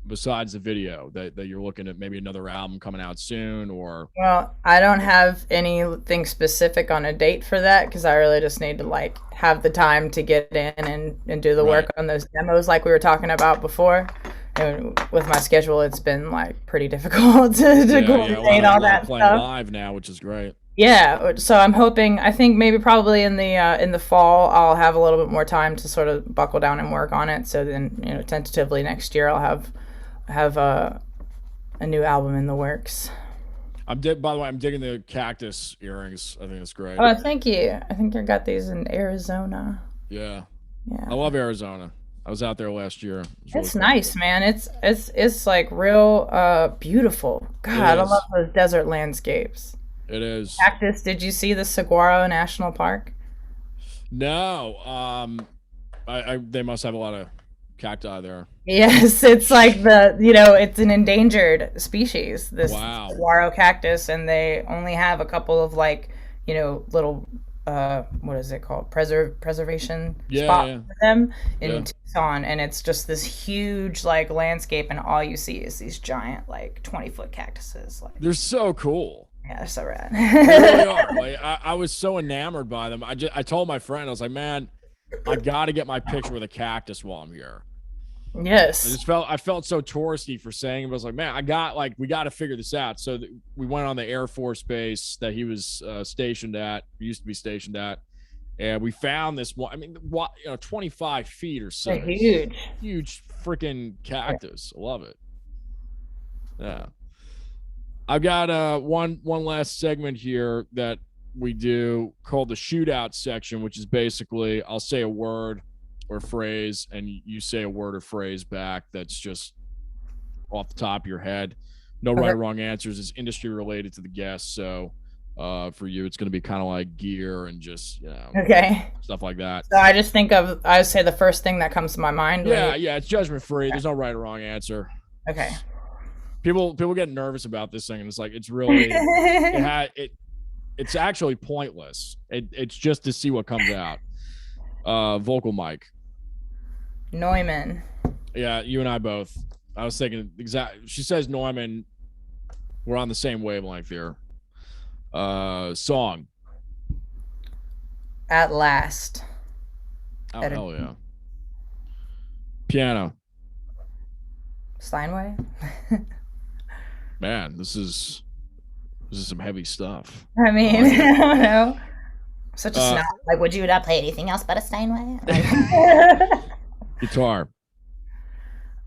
besides the video that you're looking at? Maybe another album coming out soon, or Well, I don't have anything specific on a date for that because I really just need to like have the time to get in and do the right? work on those demos like we were talking about before. And with my schedule, it's been like pretty difficult to Yeah, yeah. coordinate all A lot of that playing stuff. live now, which is great. Yeah, so I'm hoping. I think maybe probably in the fall I'll have a little bit more time to sort of buckle down and work on it. So then tentatively next year I'll have a new album in the works. By the way, I'm digging the cactus earrings. I think it's great. Oh, thank you. I think I got these in Arizona. Yeah, I Yeah. love Arizona. I was out there last year. It was really It's cool. nice, man. It's like real beautiful. It God, I love is. those desert landscapes. It is. Cactus, did you see the Saguaro National Park? No, they must have a lot of cacti there. Yes, it's like it's an endangered species, this Wow. saguaro cactus, and they only have a couple of like, little what is it called? Preservation Yeah, spots yeah, for them yeah. in Tucson, and it's just this huge like landscape, and all you see is these giant like 20-foot cactuses. Like, They're so cool. yeah, they're so They really rad. are. Like I was so enamored by them. I told my friend, I was like, man, I got to get my picture with a cactus while I'm here. Yes. I felt so touristy for saying it. I was like, man, we got to figure this out. So we went on the Air Force base that he was stationed at, used to be stationed at, and we found this one. I mean, 25 feet or so. They're huge. Huge freaking cactus. I love it. Yeah. I've got one last segment here that we do called the shootout section, which is basically I'll say a word or phrase and you say a word or phrase back that's just off the top of your head. No right Okay. or wrong answers. It's industry related to the guest. So for you, it's going to be kind of like gear and just Okay. stuff like that. So I say the first thing that comes to my mind. Yeah, it's judgment free. There's no right or wrong answer. Okay. People get nervous about this thing, and it's like it's really it's actually pointless. It's just to see what comes out. Vocal mic. Neumann. Yeah, you and I both. I was thinking exact. She says Neumann. We're on the same wavelength here. Song. At last. Oh hell yeah. Piano. Steinway. Man, this is some heavy stuff. I mean, I don't know. Such a Uh, snob. Like, would you not play anything else but a Steinway? Guitar.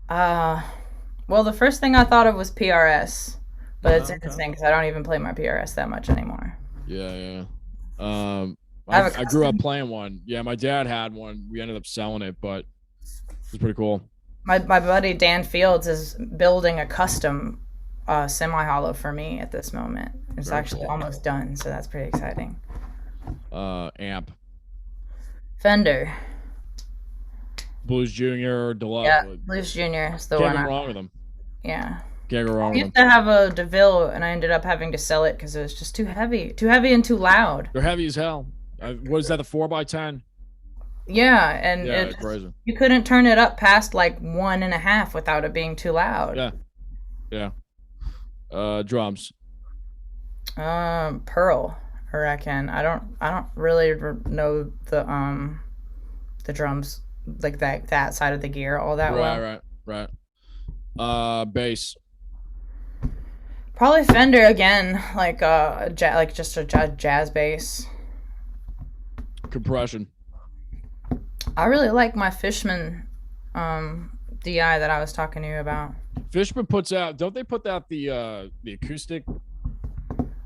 uh, well, the first thing I thought of was PRS, but it's Okay. interesting because I don't even play my PRS that much anymore. Yeah. I have a I grew up custom. playing one. Yeah, my dad had one. We ended up selling it, but it was pretty cool. My buddy Dan Fields is building a custom semi hollow for me at this moment. It's Very actually cool. almost done, so that's pretty exciting. Amp. Fender. Blues Junior, Deluxe. Yeah, Blues Junior is the Can't one. go wrong with them. Yeah. Can't go wrong I with used them. to have a DeVille, and I ended up having to sell it because it was just too heavy and too loud. They're heavy as hell. What is that? The 4x10? Yeah, and Yeah, it's crazy. you couldn't turn it up past like 1.5 without it being too loud. Yeah. Drums. Pearl, I reckon. I don't really know the drums like that side of the gear all that well. Right. Bass. Probably Fender again, like like just a jazz bass. Compression. I really like my Fishman DI that I was talking to you about. Fishman puts out. Don't they put out the acoustic?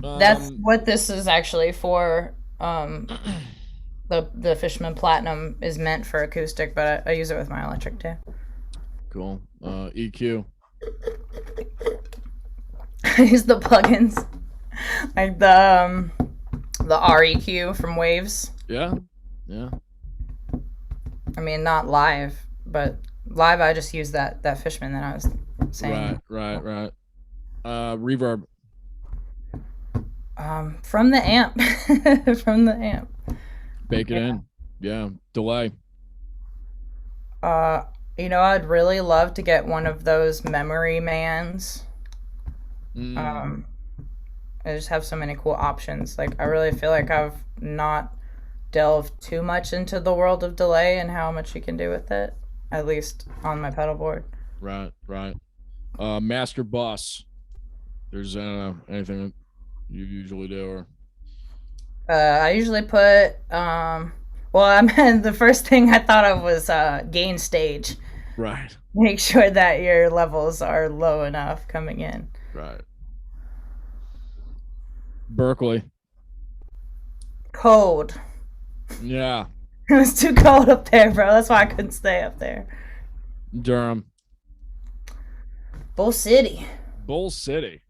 That's what this is actually for. The Fishman Platinum is meant for acoustic, but I use it with my electric too. Cool. EQ. I use the plugins, like the REQ from Waves. Yeah. I mean, not live, but live I just use that Fishman that I was saying. Right. Reverb. From the amp, from the amp. Bake it in. Yeah. Delay. Uh, I'd really love to get one of those memory mans. Mm, Um, I just have so many cool options. Like, I really feel like I've not delved too much into the world of delay and how much you can do with it, at least on my pedal board. right. Right. Master bus. There's anything you usually do or I usually put, well, I mean, the first thing I thought of was gain stage. right. Make sure that your levels are low enough coming in. Right. Berkeley. Cold. Yeah. It was too cold up there, bro. That's why I couldn't stay up there. Durham. Bull City. Bull City.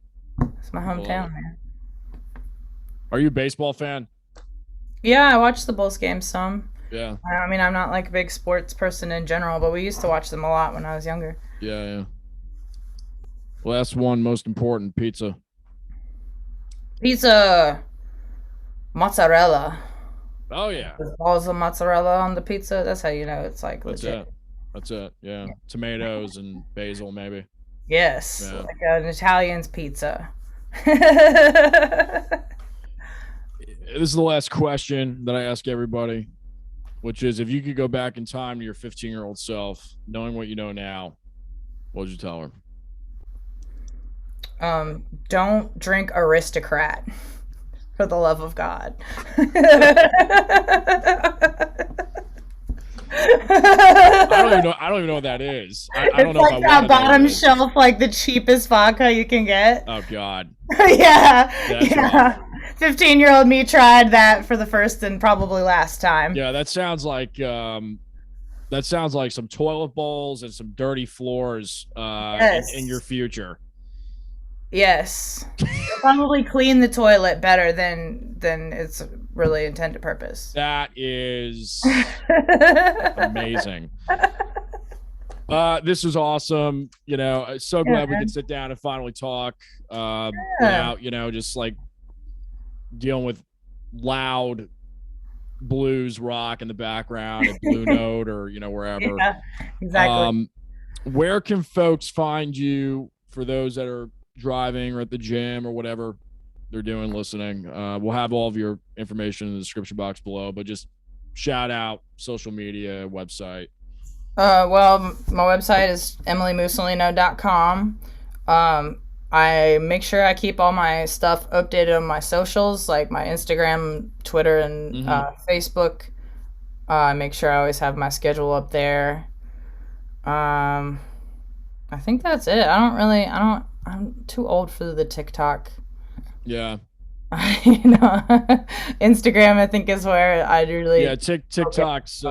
It's my hometown, man. Are you a baseball fan? Yeah, I watch the Bulls games some. Yeah. I mean, I'm not like a big sports person in general, but we used to watch them a lot when I was younger. Yeah, yeah. Last one, most important, pizza. Pizza, mozzarella. Oh yeah. With balls of mozzarella on the pizza. That's how you know it's like That's legit. it. That's it. Yeah. Tomatoes and basil, maybe. Yes, Yeah. like an Italian's pizza. This is the last question that I ask everybody, which is if you could go back in time to your 15-year-old self, knowing what you know now, what would you tell her? Don't drink aristocrat for the love of God. I don't even know what that is. I don't It's know like if I that want to know what bottom it is. shelf, like the cheapest vodka you can get. Oh God. Yeah, That's yeah. 15-year-old me tried that for the first and probably last time. Yeah, that sounds like some toilet bowls and some dirty floors Yes. in your future. Yes. You'll probably clean the toilet better than its really intended purpose. That is amazing. This was awesome. So glad we could sit down and finally talk without, just like dealing with loud blues rock in the background at Blue Note or, wherever. Yeah, exactly. Where can folks find you for those that are driving or at the gym or whatever they're doing listening? We'll have all of your information in the description box below, but just shout out social media, website. Well, my website is emilymusolino.com. I make sure I keep all my stuff updated on my socials, like my Instagram, Twitter, and Facebook. I make sure I always have my schedule up there. I think that's it. I'm too old for the TikTok. Yeah. Instagram, I think, is where I really. Yeah, TikTok's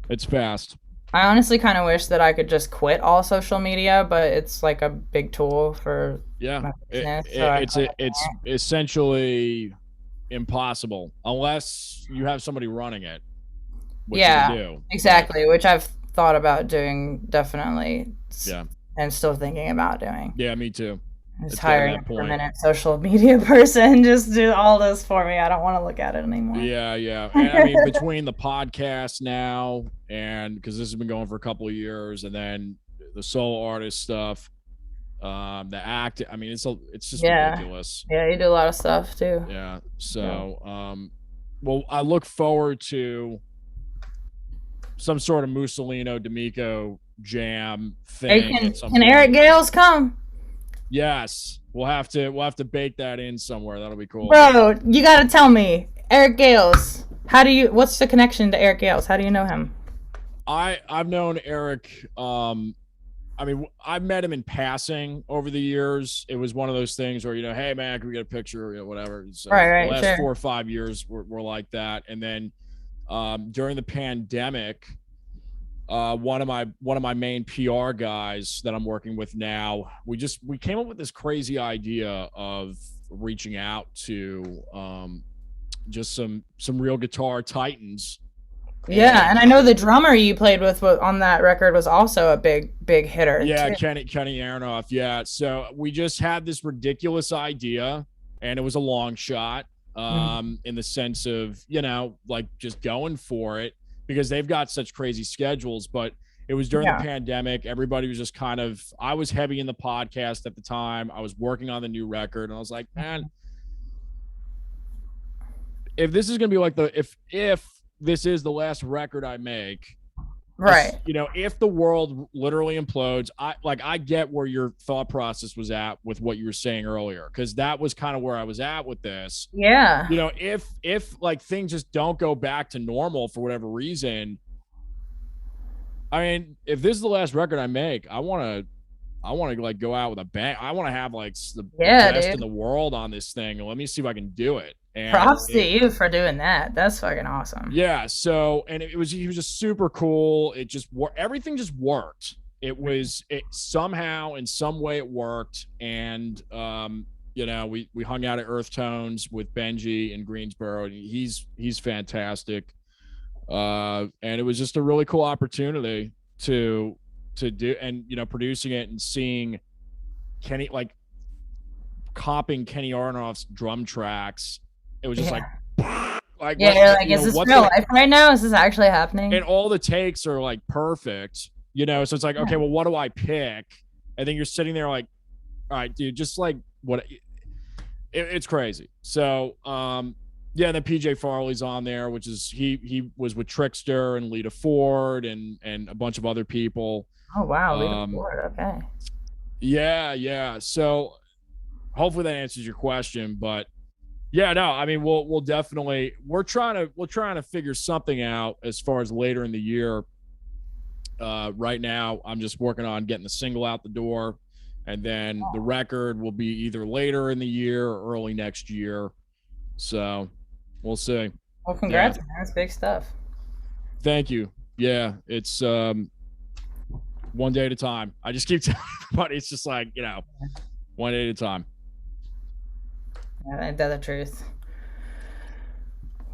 it's fast. I honestly kind of wish that I could just quit all social media, but it's like a big tool for my business. It's essentially impossible unless you have somebody running it. Which you do. Exactly. Which I've thought about doing, definitely. Yeah. And still thinking about doing. Yeah, me too. Just hiring a permanent social media person just do all this for me. I don't want to look at it anymore. Yeah. And I mean, between the podcast now and because this has been going for a couple of years, and then the solo artist stuff, the act. I mean, it's just ridiculous. Yeah, you do a lot of stuff too. Yeah. So, well, I look forward to some sort of Musolino Damico jam thing. Hey, can Eric Gales come? Yes, we'll have to bake that in somewhere. That'll be cool. Bro, you gotta tell me, Eric Gales. What's the connection to Eric Gales? How do you know him? I've known Eric. I mean, I've met him in passing over the years. It was one of those things where hey man, can we get a picture? Whatever. So right. The last sure. 4 or 5 years were like that, and then during the pandemic. One of my main PR guys that I'm working with now, we came up with this crazy idea of reaching out to just some real guitar titans. Yeah, and I know the drummer you played with on that record was also a big hitter. Yeah, too. Kenny Aronoff. Yeah, so we just had this ridiculous idea, and it was a long shot. in the sense of, like just going for it because they've got such crazy schedules. But it was during the Yeah. pandemic. Everybody was just kind of, I was heavy in the podcast at the time. I was working on the new record and I was like, man, if this is going to be like if this is the last record I make, Right. if the world literally implodes, I get where your thought process was at with what you were saying earlier, because that was kind of where I was at with this. Yeah. If like things just don't go back to normal for whatever reason, I mean, if this is the last record I make, I want to like go out with a bang. I want to have like the best in the world on this thing, and let me see if I can do it. And props to you for doing that. That's fucking awesome. Yeah. So, and he was just super cool. It just everything just worked. It somehow in some way it worked. And, we hung out at Earth Tones with Benji in Greensboro. And he's fantastic. And it was just a really cool opportunity to do, and, producing it and seeing Kenny, like copying Kenny Aronoff's drum tracks. It was just like is this real life right now? Is this actually happening? And all the takes are like perfect, so it's like, okay, well, what do I pick? And then you're sitting there like, all right, dude, just like what it's crazy. So and then PJ Farley's on there, which is he was with Trickster and Lita Ford and a bunch of other people. Oh wow, Lita Ford, okay. Yeah. So hopefully that answers your question, but yeah, no, I mean, we'll definitely, we're trying to figure something out as far as later in the year. Right now, I'm just working on getting the single out the door, and then the record will be either later in the year or early next year. So we'll see. Well, congrats, man. That's big stuff. Thank you. Yeah, it's one day at a time. I just keep telling everybody, it's just like, one day at a time. Ain't that the truth?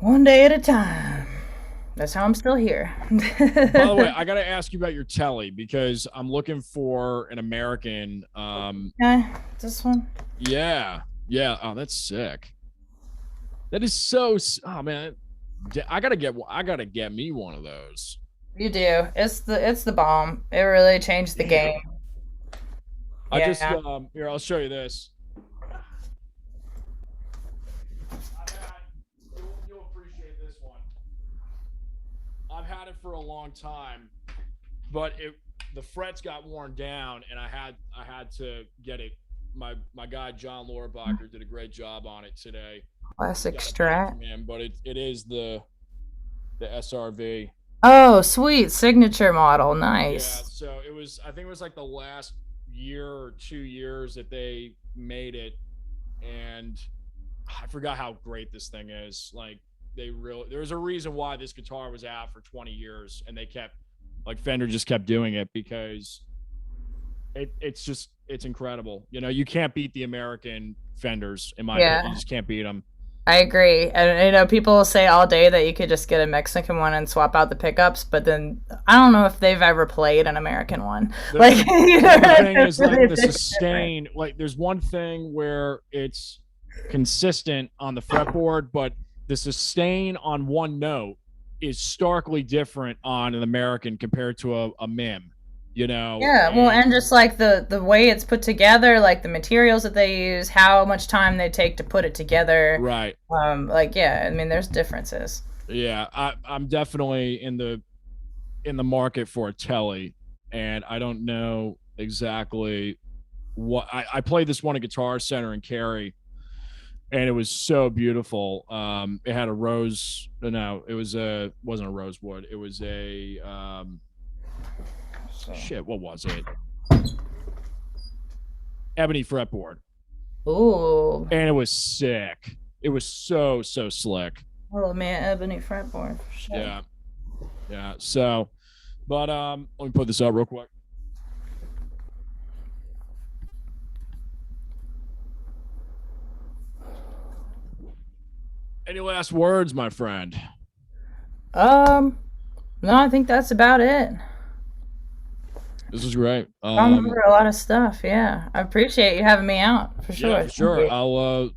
One day at a time. That's how I'm still here. By the way, I got to ask you about your telly, because I'm looking for an American. This one? Yeah. Oh, that's sick. That is so. Oh man, I gotta get me one of those. You do. It's the bomb. It really changed the game. Here, I'll show you this. You'll appreciate this one. I've had it for a long time, but the frets got worn down, and I had to get it. My guy John Lorbacher did a great job on it today. Classic Strat, man, but it is the SRV. Oh, sweet signature model, nice. Yeah, so I think it was like the last year or 2 years that they made it, and I forgot how great this thing is. Like there's a reason why this guitar was out for 20 years, and Fender just kept doing it, because it's incredible. You can't beat the American Fenders, in my opinion. You just can't beat them. I agree. And people say all day that you could just get a Mexican one and swap out the pickups, but then I don't know if they've ever played an American one. The thing is, like, the sustain, like, there's one thing where it's consistent on the fretboard, but the sustain on one note is starkly different on an American compared to a MIM. And just like the way it's put together, like the materials that they use, how much time they take to put it together, right? There's differences. I'm definitely in the market for a telly, and I don't know exactly what I played this one at Guitar Center in Cary, and it was so beautiful. It had a rose. No, it wasn't a rosewood. It was a what was it? Ebony fretboard. Ooh. And it was sick. It was so slick. Oh man, ebony fretboard for sure. Yeah. So, but let me put this up real quick. Any last words, my friend? No, I think that's about it. This was great. I remember a lot of stuff. Yeah, I appreciate you having me out for sure. Yeah, for sure. I'll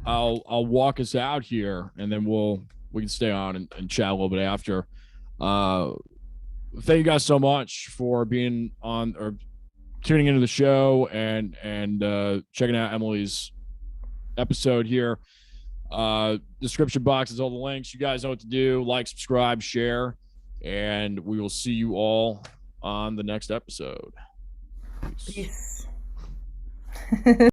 I'll walk us out here, and then we can stay on and chat a little bit after. Thank you guys so much for being on or tuning into the show and checking out Emily's episode here. Description box is all the links. You guys know what to do. Like, subscribe, share, and we will see you all on the next episode. Peace. Peace.